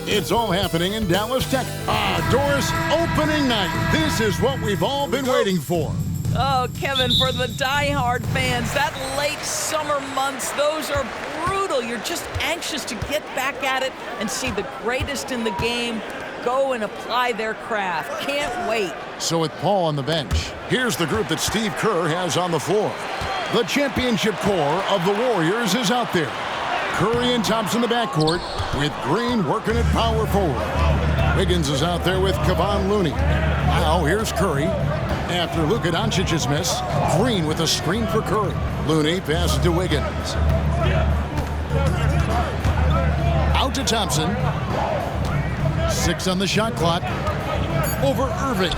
It's all happening in Dallas, Texas. Doris, opening night. This is what we've all been waiting for. Oh, Kevin, for the diehard fans, that late summer months, those are brutal. You're just anxious to get back at it and see the greatest in the game go and apply their craft. Can't wait. So with Paul on the bench, here's the group that Steve Kerr has on the floor. The championship core of the Warriors is out there. Curry and Thompson in the backcourt, with Green working at power forward. Wiggins is out there with Kevon Looney. Now here's Curry. After Luka Doncic's miss, Green with a screen for Curry. Looney passes to Wiggins. Out to Thompson. 6 on the shot clock. Over Irving.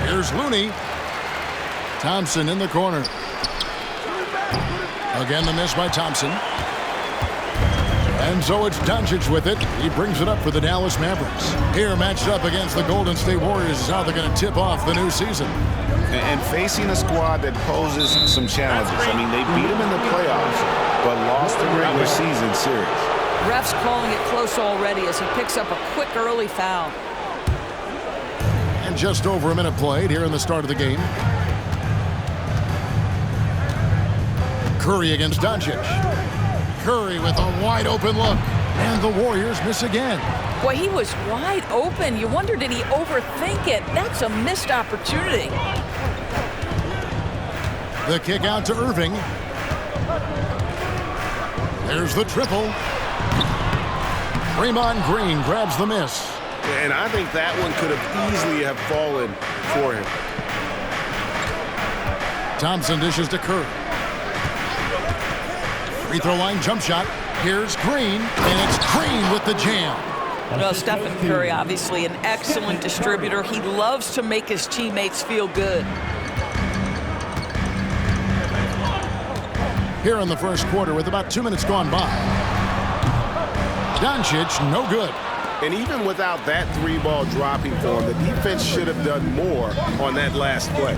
Here's Looney. Thompson in the corner. Again, the miss by Thompson. And so it's Doncic with it. He brings it up for the Dallas Mavericks. Here, matched up against the Golden State Warriors, is how they're going to tip off the new season. And facing a squad that poses some challenges. I mean, they beat them in the playoffs, but lost the regular season series. Ref's calling it close already as he picks up a quick early foul. And just over a minute played here in the start of the game. Curry against Doncic. Curry with a wide open look. And the Warriors miss again. Boy, he was wide open. You wonder, did he overthink it? That's a missed opportunity. The kick out to Irving. There's the triple. Draymond Green grabs the miss. And I think that one could have easily have fallen for him. Thompson dishes to Curry. Free throw line jump shot. Here's Green, and it's Green with the jam. Well, Stephen Curry, obviously an excellent distributor. He loves to make his teammates feel good. Here in the first quarter with about 2 minutes gone by. Doncic, no good. And even without that 3-ball dropping for him, the defense should have done more on that last play.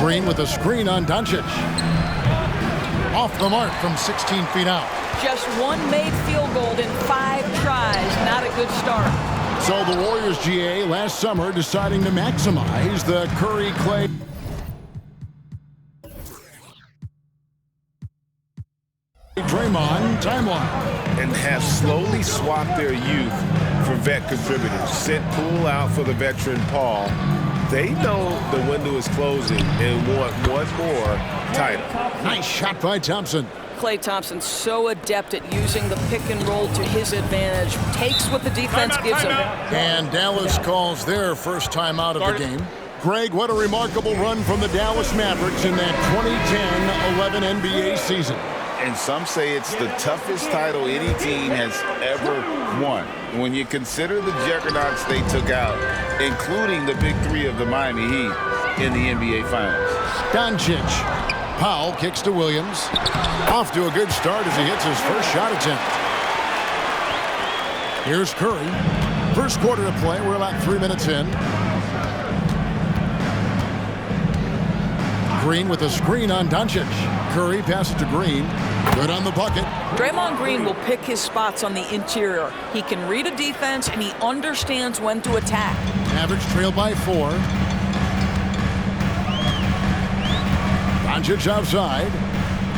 Green with a screen on Doncic. Off the mark from 16 feet out. Just one made field goal in 5 tries. Not a good start. So the Warriors, GA, last summer deciding to maximize the Curry-Clay Draymond timeline. And have slowly swapped their youth for vet contributors. Sent Poole out for the veteran Paul. They know the window is closing and want one more title. Nice shot by Thompson. Klay Thompson so adept at using the pick and roll to his advantage. Takes what the defense gives him. And Dallas calls their first time out of the game. Greg, what a remarkable run from the Dallas Mavericks in that 2010-11 NBA season. And some say it's the toughest title any team has ever won. When you consider the juggernauts they took out, including the big 3 of the Miami Heat in the NBA Finals. Doncic. Powell kicks to Williams. Off to a good start as he hits his first shot attempt. Here's Curry. First quarter of play. We're about 3 minutes in. Green with a screen on Doncic. Curry passes to Green. Good on the bucket. Draymond Green will pick his spots on the interior. He can read a defense, and he understands when to attack. Mavericks trail by 4. Doncic outside.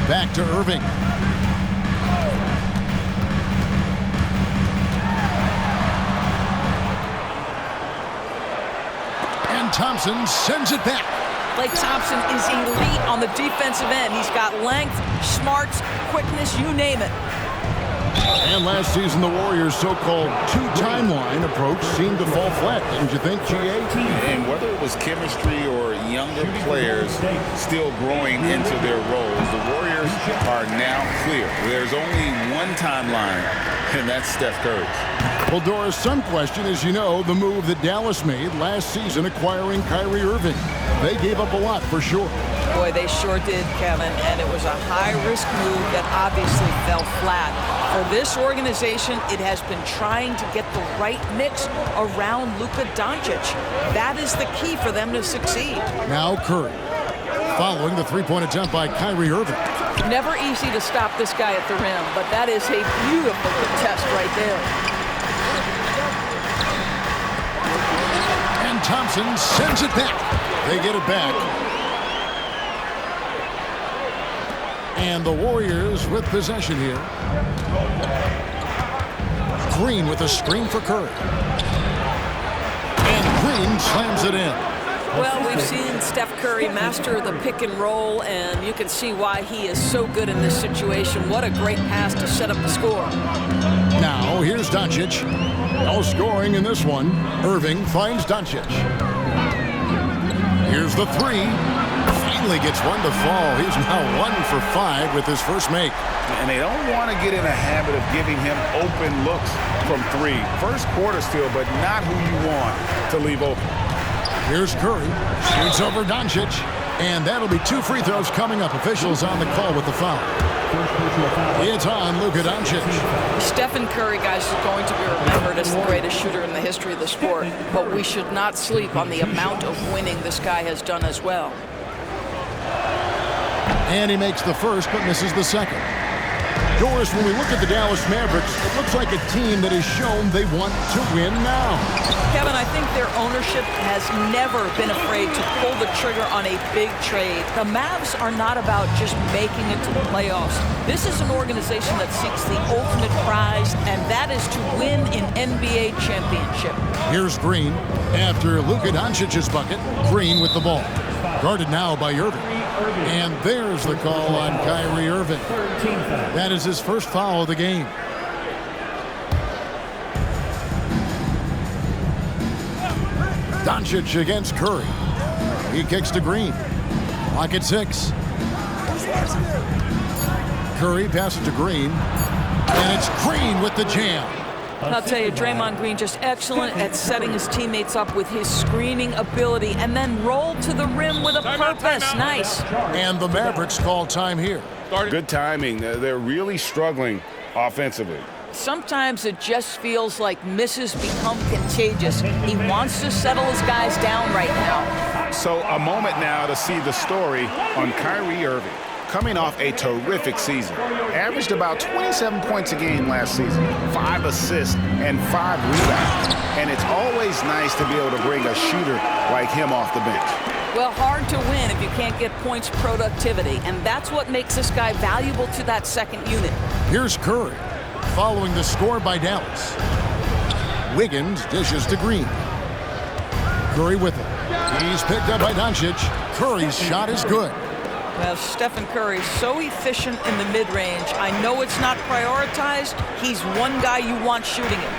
Back to Irving. And Thompson sends it back. Klay Thompson is elite on the defensive end. He's got length, smarts, quickness, you name it. And last season, the Warriors' so-called 2-timeline approach seemed to fall flat, didn't you think, GA? And whether it was chemistry or younger players still growing into their roles, the Warriors are now clear. There's only one timeline, and that's Steph Curry's. Well, Doris, some question is, you know, the move that Dallas made last season acquiring Kyrie Irving. They gave up a lot, for sure. Boy, they sure did, Kevin, and it was a high-risk move that obviously fell flat. For this organization, it has been trying to get the right mix around Luka Doncic. That is the key for them to succeed. Now Curry, following the three-point attempt by Kyrie Irving. Never easy to stop this guy at the rim, but that is a beautiful contest right right there. And Thompson sends it back. They get it back. And the Warriors with possession here. Green with a screen for Curry. And Green slams it in. Well, we've seen Steph Curry master the pick and roll, and you can see why he is so good in this situation. What a great pass to set up the score. Now, here's Doncic. No scoring in this one. Irving finds Doncic. Here's the three. Finally gets one to fall. He's now 1 for 5 with his first make. And they don't want to get in a habit of giving him open looks from 3. First quarter still, but not who you want to leave open. Here's Curry. Shoots over Doncic. And that'll be 2 free throws coming up. Officials on the call with the foul. It's on Luka Doncic. Stephen Curry, guys, is going to be remembered as the greatest shooter in the history of the sport. But we should not sleep on the amount of winning this guy has done as well. And he makes the first, but misses the second. Doris, when we look at the Dallas Mavericks, it looks like a team that has shown they want to win now. Kevin, I think their ownership has never been afraid to pull the trigger on a big trade. The Mavs are not about just making it to the playoffs. This is an organization that seeks the ultimate prize, and that is to win an NBA championship. Here's Green. After Luka Doncic's bucket, Green with the ball. Guarded now by Irving. And there's the call on Kyrie Irving. That is his first foul of the game. Doncic against Curry. He kicks to Green. Clock at 6. Curry passes to Green. And it's Green with the jam. I'll tell you, Draymond Green just excellent at setting his teammates up with his screening ability and then roll to the rim with a purpose. Nice. And the Mavericks call time here. Good timing. They're really struggling offensively. Sometimes it just feels like misses become contagious. He wants to settle his guys down right now. So a moment now to see the story on Kyrie Irving. Coming off a terrific season. Averaged about 27 points a game last season, 5 assists and 5 rebounds. And it's always nice to be able to bring a shooter like him off the bench. Well, hard to win if you can't get points productivity, and that's what makes this guy valuable to that second unit. Here's Curry, following the score by Dallas. Wiggins dishes to Green. Curry with it. He's picked up by Doncic. Curry's shot is good. Well, Stephen Curry, so efficient in the mid-range. I know it's not prioritized. He's one guy you want shooting it.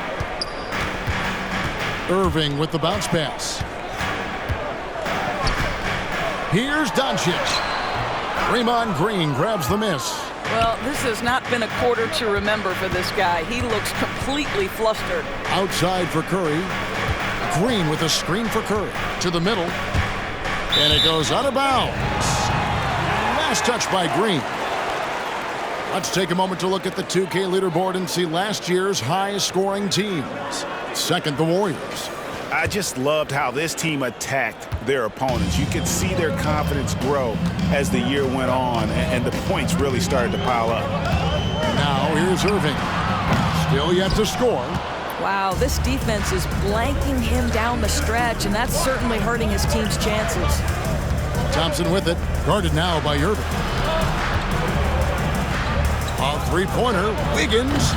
Irving with the bounce pass. Here's Doncic. Draymond Green grabs the miss. Well, this has not been a quarter to remember for this guy. He looks completely flustered. Outside for Curry. Green with a screen for Curry. To the middle. And it goes out of bounds. Last touch by Green. Let's take a moment to look at the 2K leaderboard and see last year's highest scoring teams. Second, the Warriors. I just loved how this team attacked their opponents. You could see their confidence grow as the year went on, and the points really started to pile up. Now here's Irving. Still yet to score. Wow, this defense is blanking him down the stretch, and that's certainly hurting his team's chances. Thompson with it. Guarded now by Irving. A three-pointer. Wiggins.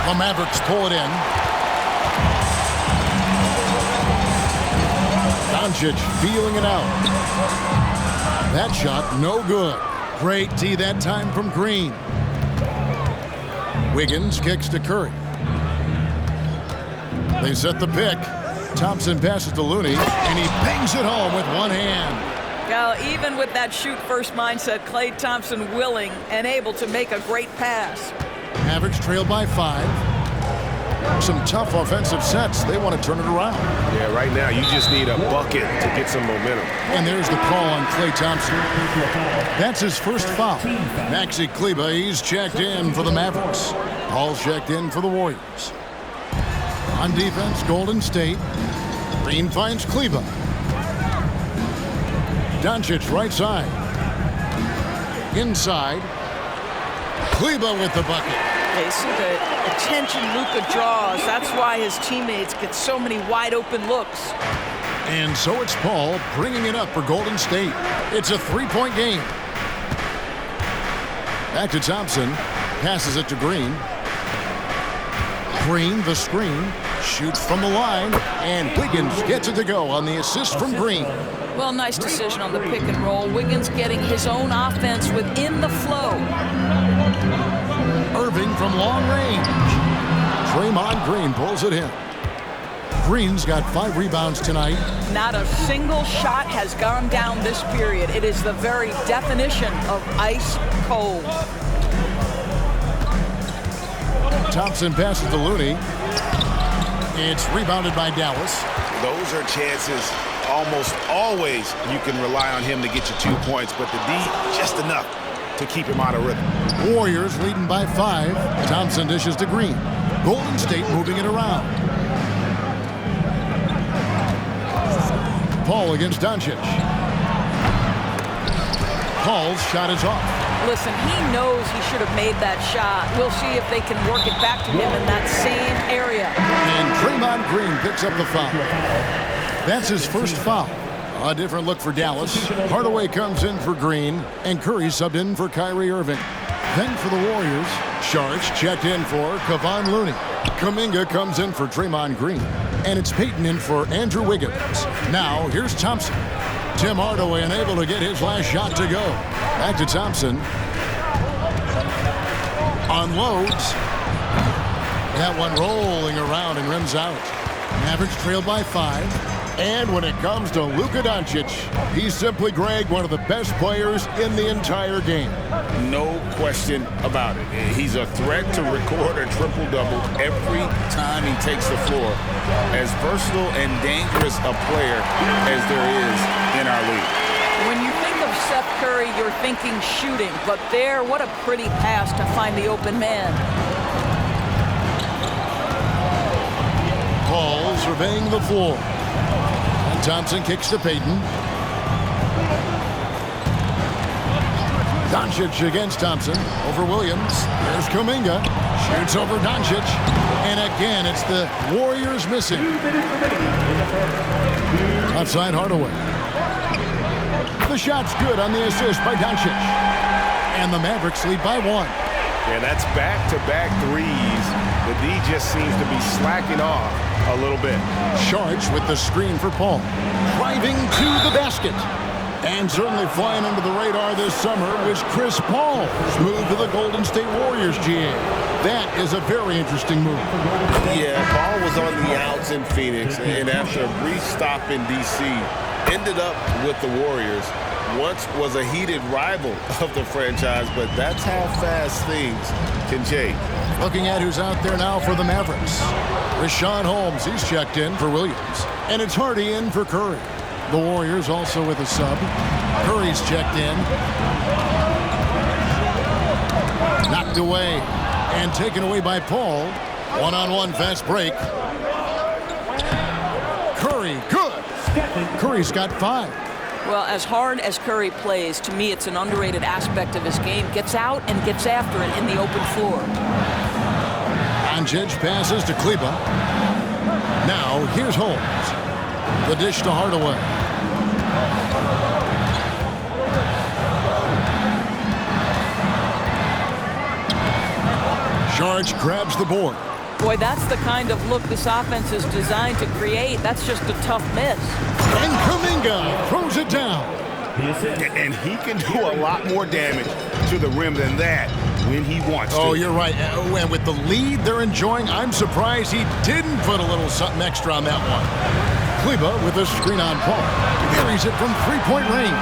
The Mavericks pull it in. Doncic feeling it out. That shot no good. Great D that time from Green. Wiggins kicks to Curry. They set the pick. Thompson passes to Looney, and he bangs it home with one hand. Now, even with that shoot-first mindset, Klay Thompson willing and able to make a great pass. Mavericks trail by 5. Some tough offensive sets. They want to turn it around. Yeah, right now you just need a bucket to get some momentum. And there's the call on Klay Thompson. That's his first foul. Maxi Kleber, he's checked in for the Mavericks. Paul's checked in for the Warriors. On defense, Golden State. Green finds Kleber. Doncic right side. Inside. Kleber with the bucket. Okay, so attention Luka draws. That's why his teammates get so many wide open looks. And so it's Paul bringing it up for Golden State. It's a three-point game. Back to Thompson. Passes it to Green. Green, the screen. Shoots from the line. And Wiggins gets it to go on the assist from Green. Well, nice decision on the pick and roll. Wiggins getting his own offense within the flow. Irving from long range. Draymond Green pulls it in. Green's got 5 rebounds tonight. Not a single shot has gone down this period. It is the very definition of ice cold. Thompson passes to Looney. It's rebounded by Dallas. Those are chances almost always you can rely on him to get you 2 points, but the D, just enough to keep him out of rhythm. Warriors leading by 5. Thompson dishes to Green. Golden State moving it around. Paul against Doncic. Paul's shot is off. Listen, he knows he should have made that shot. We'll see if they can work it back to him in that same area. And Draymond Green picks up the foul. That's his first foul. A different look for Dallas. Hardaway comes in for Green, and Curry subbed in for Kyrie Irving. Then for the Warriors, Sharks checked in for Kevon Looney. Kuminga comes in for Draymond Green, and it's Payton in for Andrew Wiggins. Now, here's Thompson. Tim Hardaway unable to get his last shot to go. Back to Thompson. Unloads. That one rolling around and rims out. Mavericks trailed by 5. And when it comes to Luka Doncic, he's simply, Greg, one of the best players in the entire game. No question about it. He's a threat to record a triple-double every time he takes the floor. As versatile and dangerous a player as there is in our league. When you think of Seth Curry, you're thinking shooting. But there, what a pretty pass to find the open man. Paul surveying the floor. And Thompson kicks to Payton. Doncic against Thompson. Over Williams. There's Kuminga. Shoots over Doncic. And again, it's the Warriors missing. Outside Hardaway. The shot's good on the assist by Doncic. And the Mavericks lead by 1. Yeah, that's back-to-back threes. The D just seems to be slacking off a little bit. Sharks with the screen for Paul. Driving to the basket. And certainly flying under the radar this summer was Chris Paul's move to the Golden State Warriors, GA. That is a very interesting move. Yeah, Paul was on the outs in Phoenix, and after a brief stop in D.C., ended up with the Warriors. Once was a heated rival of the franchise, but that's how fast things can change. Looking at who's out there now for the Mavericks. Rashawn Holmes, he's checked in for Williams. And it's Hardy in for Curry. The Warriors also with a sub. Curry's checked in. Knocked away and taken away by Paul. One-on-one fast break. Curry, good. Curry's got 5. Well, as hard as Curry plays, to me it's an underrated aspect of his game. Gets out and gets after it in the open floor. Doncic passes to Kleba. Now here's Holmes. The dish to Hardaway. Sharks grabs the board. Boy, that's the kind of look this offense is designed to create. That's just a tough miss. And Kuminga throws it down. And he can do a lot more damage to the rim than that when he wants to. Oh, you're right. And with the lead they're enjoying, I'm surprised he didn't put a little something extra on that one. Kleba with a screen on Paul. Carries it from three-point range.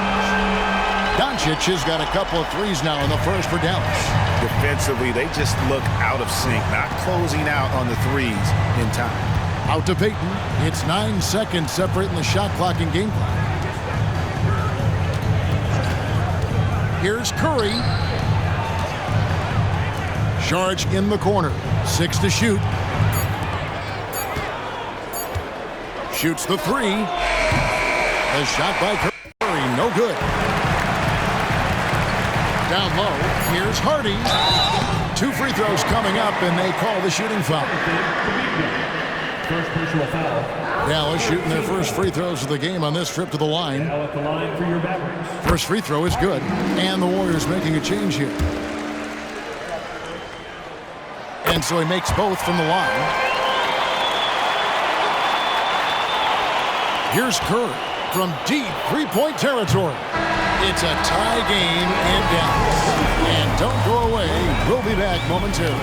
Doncic has got a couple of threes now in the first for Dallas. Defensively, they just look out of sync, not closing out on the threes in time. Out to Payton. It's 9 seconds separating the shot clock and game clock. Here's Curry. Sharks in the corner. 6 to shoot. Shoots the 3. The shot by Curry, no good. Down low, here's Hardy. 2 free throws coming up, and they call the shooting foul. First personal foul. Dallas shooting their first free throws of the game on this trip to the line. Now at the line for your Mavericks. First free throw is good, and the Warriors making a change here. And so he makes both from the line. Here's Kerr from deep three-point territory. It's a tie game in Dallas. And don't go away. We'll be back momentarily.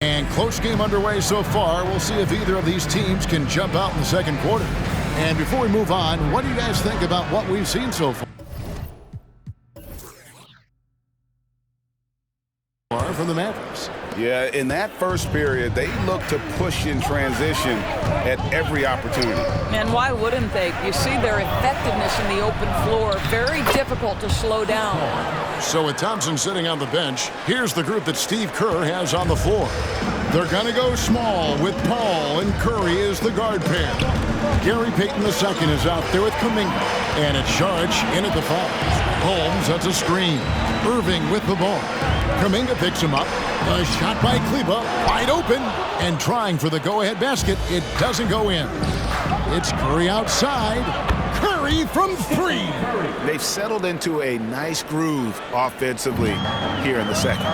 And close game underway so far. We'll see if either of these teams can jump out in the second quarter. And before we move on, what do you guys think about what we've seen so far from the Mavericks? Yeah, in that first period, they looked to push in transition at every opportunity. And why wouldn't they? You see their effectiveness in the open floor. Very difficult to slow down. So with Thompson sitting on the bench, here's the group that Steve Kerr has on the floor. They're going to go small with Paul and Curry as the guard pair. Gary Payton II is out there with Kuminga. And it's Saric in at the foul. Holmes, that's a screen. Irving with the ball. Kuminga picks him up. A shot by Kleba, wide open. And trying for the go-ahead basket. It doesn't go in. It's Curry outside. Curry from 3. They've settled into a nice groove offensively here in the second.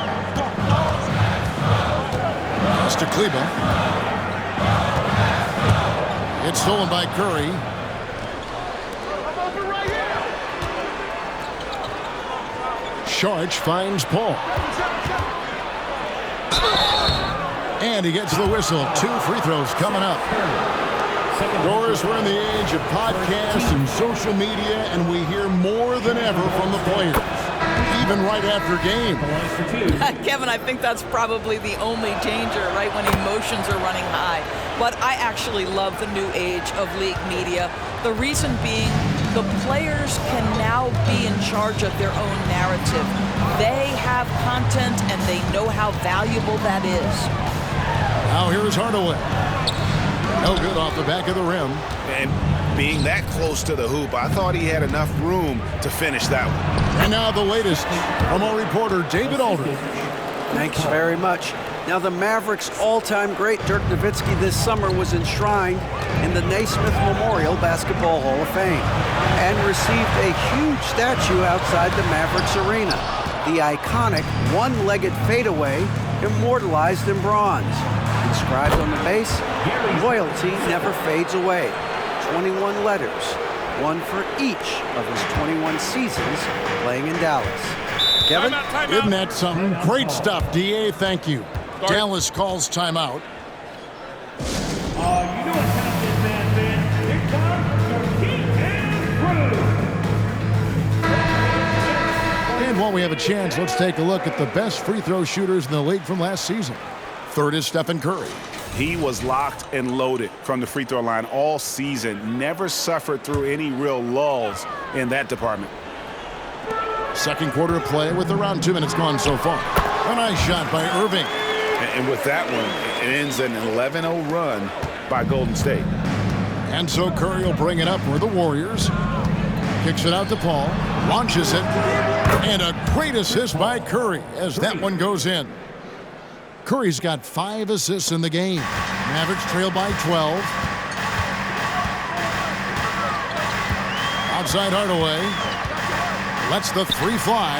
Pass to Kleba. It's stolen by Curry. Saric finds Paul. And he gets the whistle. 2 free throws coming up. Doris, we're in the age of podcasts and social media, and we hear more than ever from the players, even right after game. Kevin, I think that's probably the only danger, right, when emotions are running high. But I actually love the new age of league media. The reason being, the players can now be in charge of their own narrative. They have content, and they know how valuable that is. Now here's Hardaway. No good off the back of the rim. And being that close to the hoop, I thought he had enough room to finish that one. And now the latest from our reporter, David Aldridge. Thanks very much. Now the Mavericks' all-time great Dirk Nowitzki this summer was enshrined in the Naismith Memorial Basketball Hall of Fame and received a huge statue outside the Mavericks arena. The iconic one-legged fadeaway immortalized in bronze. Inscribed on the base, loyalty never fades away. 21 letters, one for each of his 21 seasons playing in Dallas. Kevin? Isn't that something? Great stuff, D.A. Thank you. Dallas calls timeout. You know what's happening, man. Here comes your heat and And while we have a chance, let's take a look at the best free throw shooters in the league from last season. Third is Stephen Curry. He was locked and loaded from the free throw line all season. Never suffered through any real lulls in that department. Second quarter of play with around 2 minutes gone so far. A nice shot by Irving. And with that one, it ends an 11-0 run by Golden State. And so Curry will bring it up for the Warriors. Kicks it out to Paul. Launches it. And a great assist by Curry as that one goes in. Curry's got 5 assists in the game. Mavericks trail by 12. Outside Hardaway. Lets the 3 fly.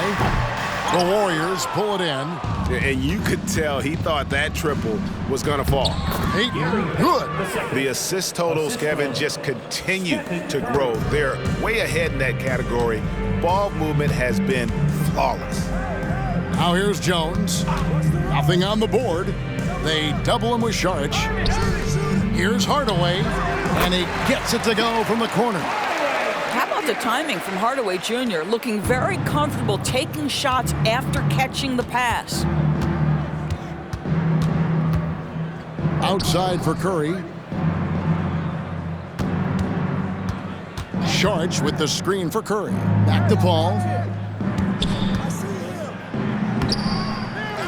The Warriors pull it in. And you could tell he thought that triple was going to fall. Payton, good. The assist totals, Kevin, just continue to grow. They're way ahead in that category. Ball movement has been flawless. Now here's Jones. Nothing on the board. They double him with Saric. Here's Hardaway. And he gets it to go from the corner. How about the timing from Hardaway Jr., looking very comfortable taking shots after catching the pass. Outside for Curry. Sharch with the screen for Curry. Back to Paul.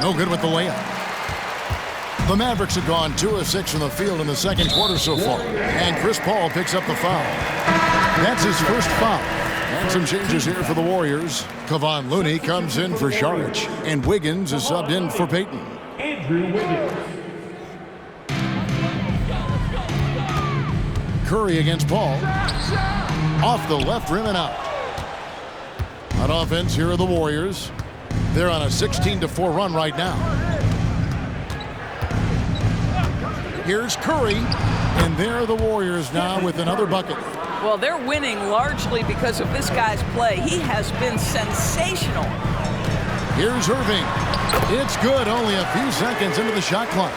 No good with the layup. The Mavericks have gone 2 of 6 from the field in the second quarter so far. And Chris Paul picks up the foul. That's his first foul. And some changes here for the Warriors. Kevon Looney comes in for Sharch. And Wiggins is subbed in for Payton. Andrew Wiggins. Curry against Paul. Off the left rim and out. On offense, here are the Warriors. They're on a 16-4 run right now. Here's Curry, and there are the Warriors now with another bucket. Well, they're winning largely because of this guy's play. He has been sensational. Here's Irving. It's good, only a few seconds into the shot clock.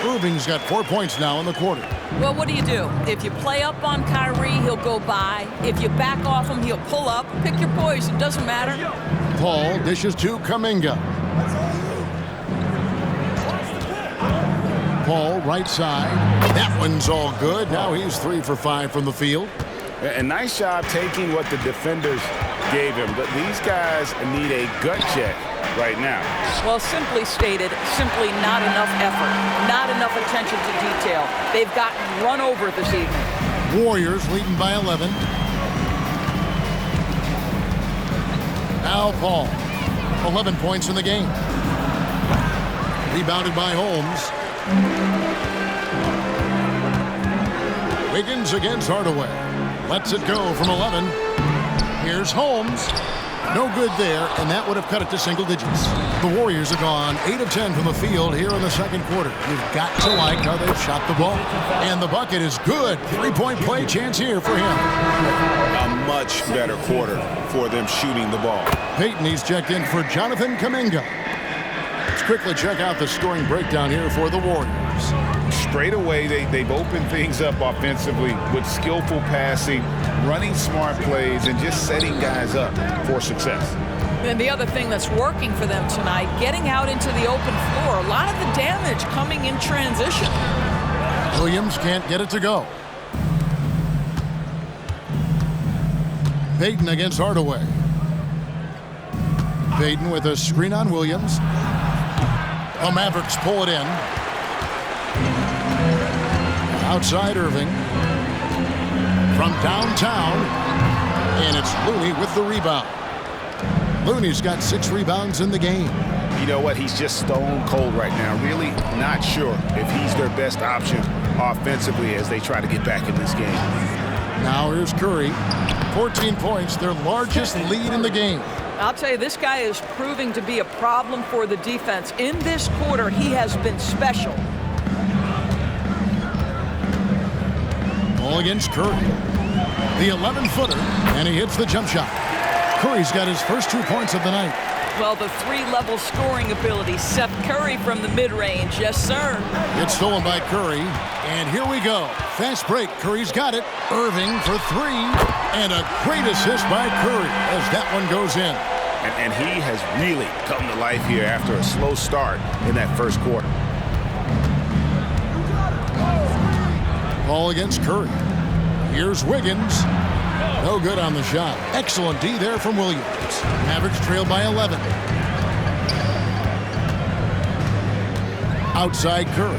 Irving's got 4 points now in the quarter. Well, what do? If you play up on Kyrie, he'll go by. If you back off him, he'll pull up. Pick your poison, doesn't matter. Paul dishes to Kuminga. Paul, right side. That one's all good. Now he's 3 for 5 from the field. A nice job taking what the defenders gave him. But these guys need a gut check right now. Well, simply stated, simply not enough effort, not enough attention to detail. They've gotten run over this evening. Warriors leading by 11. Now Paul, 11 points in the game. Rebounded by Holmes. Wiggins against Hardaway. Lets it go from 11. Here's Holmes. No good there, and that would have cut it to single digits. The Warriors have gone 8 of 10 from the field here in the second quarter. You've got to like how they've shot the ball. And the bucket is good. 3-point play chance here for him. A much better quarter for them shooting the ball. Payton, he's checked in for Jonathan Kuminga. Let's quickly check out the scoring breakdown here for the Warriors. Straight away, they've opened things up offensively with skillful passing, running smart plays, and just setting guys up for success. And the other thing that's working for them tonight, getting out into the open floor. A lot of the damage coming in transition. Williams can't get it to go. Payton against Hardaway. Payton with a screen on Williams. The Mavericks pull it in. Outside Irving. From downtown. And it's Looney with the rebound. Looney's got 6 rebounds in the game. You know what? He's just stone cold right now. Really not sure if he's their best option offensively as they try to get back in this game. Now here's Curry. 14 points, their largest lead in the game. I'll tell you, this guy is proving to be a problem for the defense. In this quarter, he has been special. Ball against Curry. The 11-footer, and he hits the jump shot. Curry's got his first 2 points of the night. Well, the 3-level scoring ability. Seth Curry from the mid-range. Yes, sir. It's stolen by Curry. And here we go. Fast break. Curry's got it. Irving for 3. And a great assist by Curry as that one goes in. And he has really come to life here after a slow start in that first quarter. Ball against Curry. Here's Wiggins. No good on the shot. Excellent D there from Williams. Mavericks trail by 11. Outside Curry.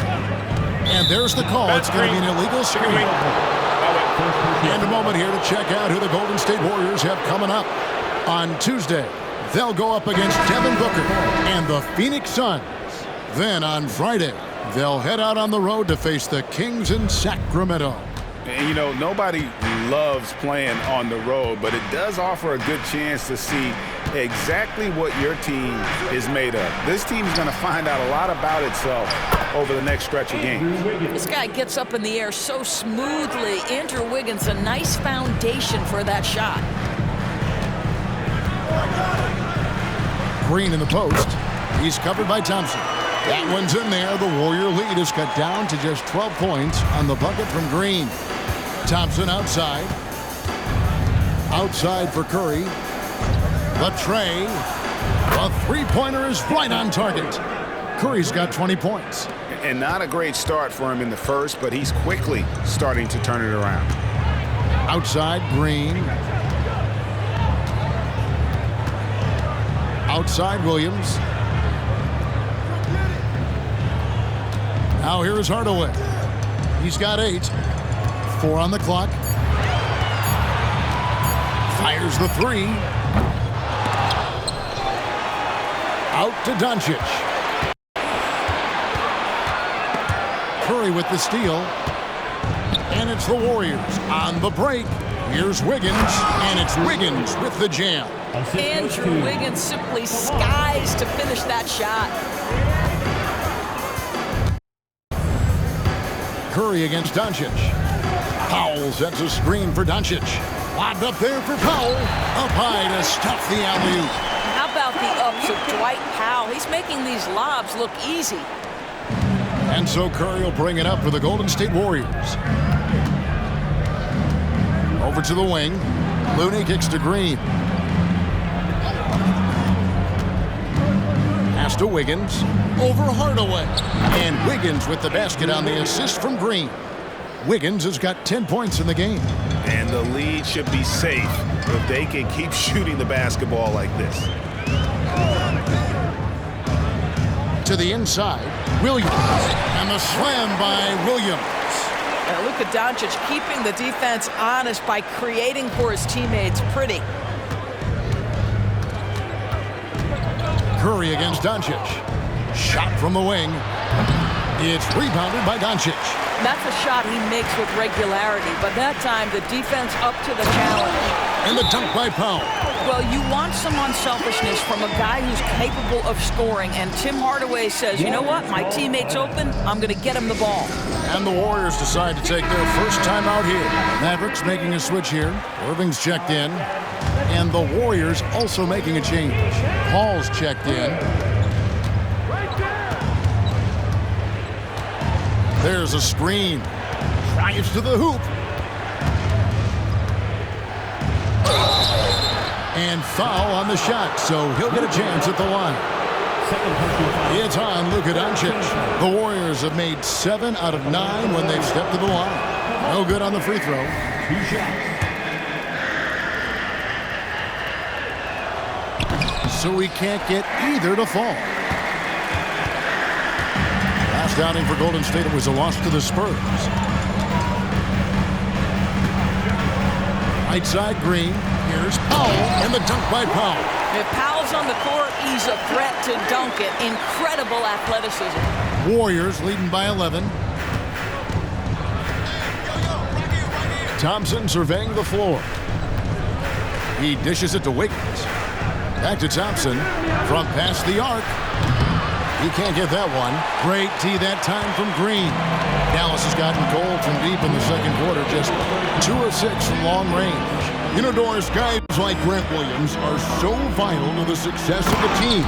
And there's the call. It's going to be an illegal screen. And a moment here to check out who the Golden State Warriors have coming up. On Tuesday, they'll go up against Devin Booker and the Phoenix Suns. Then on Friday, they'll head out on the road to face the Kings in Sacramento. And, you know, nobody loves playing on the road, but it does offer a good chance to see exactly what your team is made of. This team's going to find out a lot about itself over the next stretch of games. This guy gets up in the air so smoothly. Andrew Wiggins, a nice foundation for that shot. Green in the post. He's covered by Thompson. That one's in there. The Warrior lead is cut down to just 12 points on the bucket from Green. Thompson outside. Outside for Curry. The tray. The three-pointer is right on target. Curry's got 20 points. And not a great start for him in the first, but he's quickly starting to turn it around. Outside, Green. Outside, Williams. Now here's Hardaway. He's got 8. 4 on the clock. Fires the 3. Out to Doncic. Curry with the steal. And it's the Warriors on the break. Here's Wiggins, and it's Wiggins with the jam. Andrew Wiggins simply skies to finish that shot. Curry against Doncic. Powell sets a screen for Doncic. Lobbed up there for Powell. Up high to stuff the alley-oop. How about the ups of Dwight Powell? He's making these lobs look easy. And so Curry will bring it up for the Golden State Warriors. Over to the wing. Looney kicks to Green. Pass to Wiggins. Over Hardaway. And Wiggins with the basket on the assist from Green. Wiggins has got 10 points in the game. And the lead should be safe if they can keep shooting the basketball like this. To the inside, Williams. And the slam by Williams. Luka Doncic keeping the defense honest by creating for his teammates. Pretty. Curry against Doncic. Shot from the wing. It's rebounded by Doncic. That's a shot he makes with regularity, but that time the defense up to the challenge. And the dunk by Powell. Well, you want some unselfishness from a guy who's capable of scoring, and Tim Hardaway says, you know what, my teammate's open, I'm going to get him the ball. And the Warriors decide to take their first time out here. Mavericks making a switch here. Irving's checked in. And the Warriors also making a change. Paul's checked in. There's a screen. Drives to the hoop. And foul on the shot, so he'll get a chance at the line. It's on Luka Doncic. The Warriors have made 7 out of 9 when they've stepped to the line. No good on the free throw. So he can't get either to fall. Last outing for Golden State, it was a loss to the Spurs. Right side, Green. Here's Powell, and the dunk by Powell. If Powell's on the court, he's a threat to dunk it. Incredible athleticism. Warriors leading by 11. Thompson surveying the floor. He dishes it to Wiggins. Back to Thompson. From past the arc. He can't get that one. Great tee that time from Green. Dallas has gotten cold from deep in the second quarter. Just 2 of 6 from long range. You know, Doris, guys like Grant Williams are so vital to the success of the team.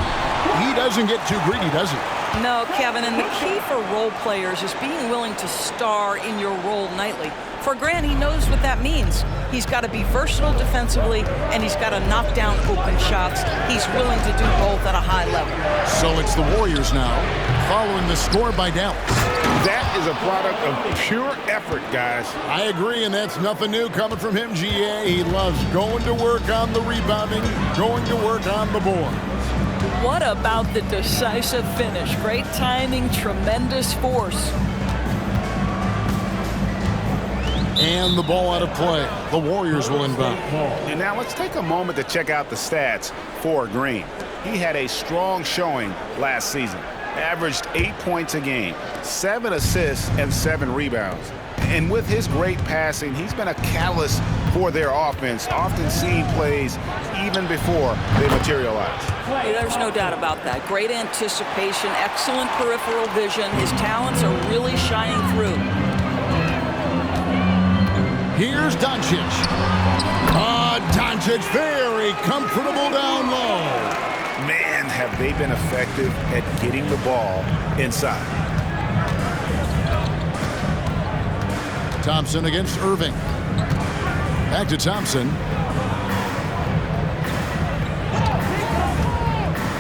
He doesn't get too greedy, does he? No, Kevin, and the key for role players is being willing to star in your role nightly. For Grant, he knows what that means. He's got to be versatile defensively, and he's got to knock down open shots. He's willing to do both at a high level. So it's the Warriors now, following the score by Dallas. That is a product of pure effort, guys. I agree, and that's nothing new coming from him, GA. He loves going to work on the rebounding, going to work on the board. What about the decisive finish? Great timing, tremendous force. And the ball out of play. The Warriors will inbound. And now let's take a moment to check out the stats for Green. He had a strong showing last season. Averaged 8 points a game, 7 assists, and 7 rebounds. And with his great passing, he's been a catalyst for their offense, often seeing plays even before they materialize. There's no doubt about that. Great anticipation, excellent peripheral vision. His talents are really shining through. Here's Doncic. Doncic very comfortable down low. Man, have they been effective at getting the ball inside. Thompson against Irving. Back to Thompson.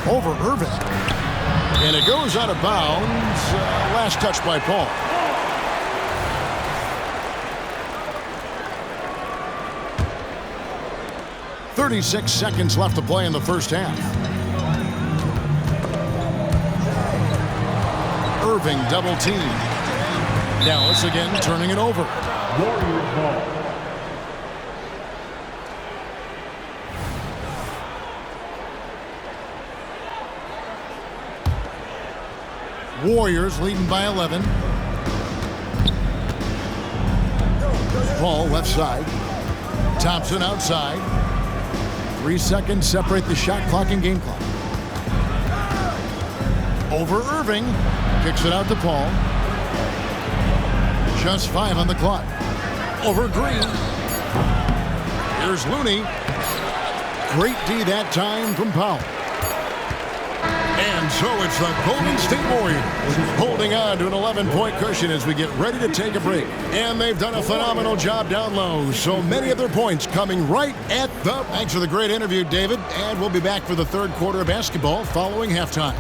Over Irving. And it goes out of bounds. Last touch by Paul. 36 seconds left to play in the first half. Irving double teamed. Dallas again turning it over. Warriors ball. Warriors leading by 11. Paul left side. Thompson outside. 3 seconds separate the shot clock and game clock. Over Irving. Kicks it out to Paul. Just 5 on the clock. Over Green. Here's Looney. Great D that time from Powell. And so it's the Golden State Warriors holding on to an 11-point cushion as we get ready to take a break. And they've done a phenomenal job down low. So many of their points coming right at the... Thanks for the great interview, David. And we'll be back for the third quarter of basketball following halftime.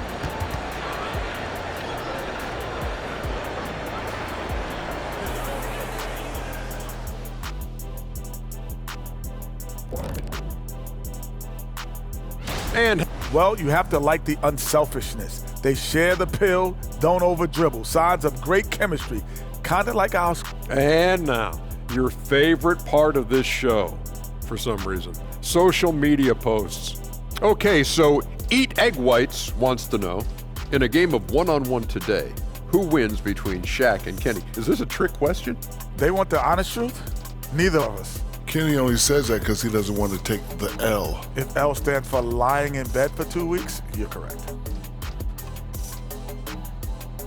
And, well, you have to like the unselfishness. They share the pill, don't over-dribble. Signs of great chemistry, kind of like ours. And now, your favorite part of this show, for some reason, social media posts. Okay, so Eat Egg Whites wants to know, in a game of one-on-one today, who wins between Shaq and Kenny? Is this a trick question? They want the honest truth? Neither of us. Kenny only says that because he doesn't want to take the L. If L stands for lying in bed for 2 weeks, you're correct.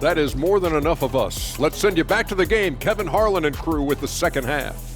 That is more than enough of us. Let's send you back to the game. Kevin Harlan and crew with the second half.